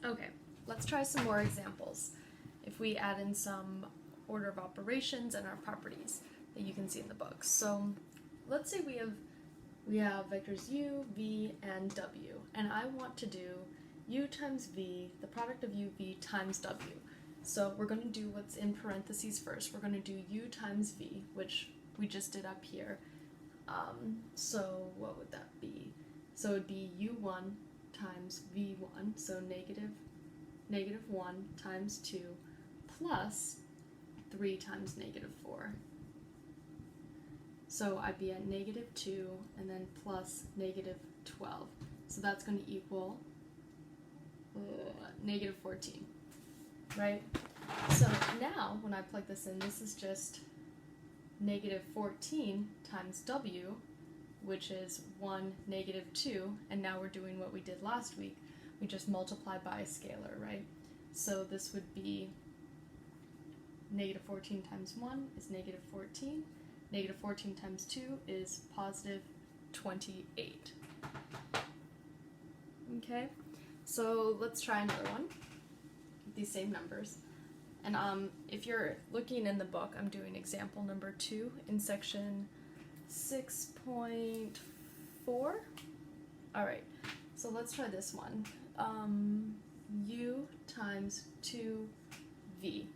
Okay, let's try some more examples. If we add in some order of operations and our properties that you can see in the book. So let's say we have vectors u, v, and w, and I want to do u times v, the product of u, v times w. So we're going to do what's in parentheses first. We're going to do u times v, which we just did up here. So what would that be? So it would be u1 times v1, so negative 1 times 2 plus 3 times negative 4. So I'd be at negative 2 and then plus negative 12. So that's going to equal negative 14, right? So now when I plug this in, this is just negative 14 times w, which is 1, negative 2, and now we're doing what we did last week. We just multiply by a scalar, right? So this would be negative 14 times 1 is negative 14. Negative 14 times 2 is positive 28. Okay, so let's try another one with these same numbers. And if you're looking in the book, I'm doing example number 2 in section 6.4. Alright, so let's try this one. U times 2v.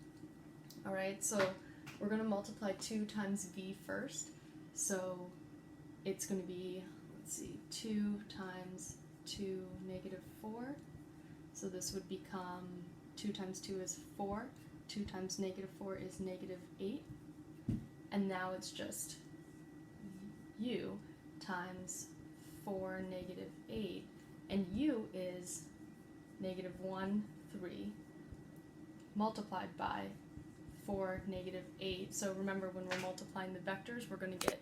Alright, so we're going to multiply 2 times v first. So it's going to be, let's see, 2 times 2, negative 4. So this would become 2 times 2 is 4. 2 times negative 4 is negative 8. And now it's just u times 4, negative 8. And u is negative 1, 3, multiplied by 4, negative 8. So remember, when we're multiplying the vectors, we're going to get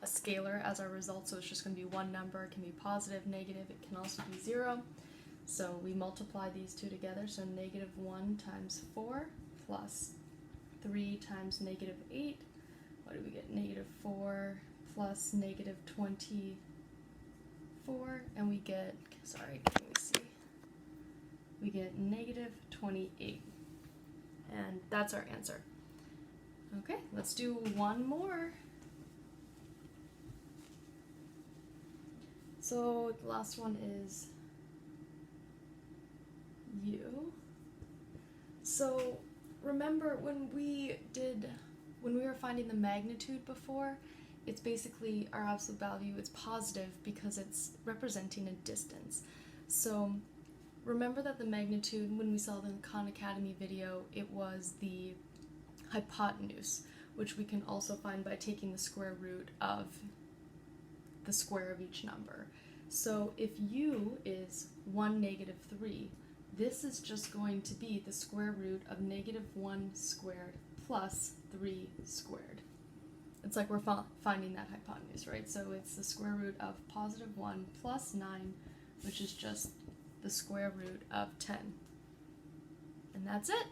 a scalar as our result. So it's just going to be one number. It can be positive, negative. It can also be 0. So we multiply these two together. So negative 1 times 4 plus 3 times negative 8. What do we get? Negative 4 plus negative 24. And we get, sorry, let me see. We get negative 28. And that's our answer. Okay, let's do one more. So the last one is u. So remember when we were finding the magnitude before, it's basically our absolute value, it's positive because it's representing a distance. So remember that the magnitude, when we saw the Khan Academy video, it was the hypotenuse, which we can also find by taking the square root of the square of each number. So if u is 1, negative 3, this is just going to be the square root of negative 1 squared plus 3 squared. It's like we're finding that hypotenuse, right? So it's the square root of positive 1 plus 9, which is just the square root of 10. And that's it.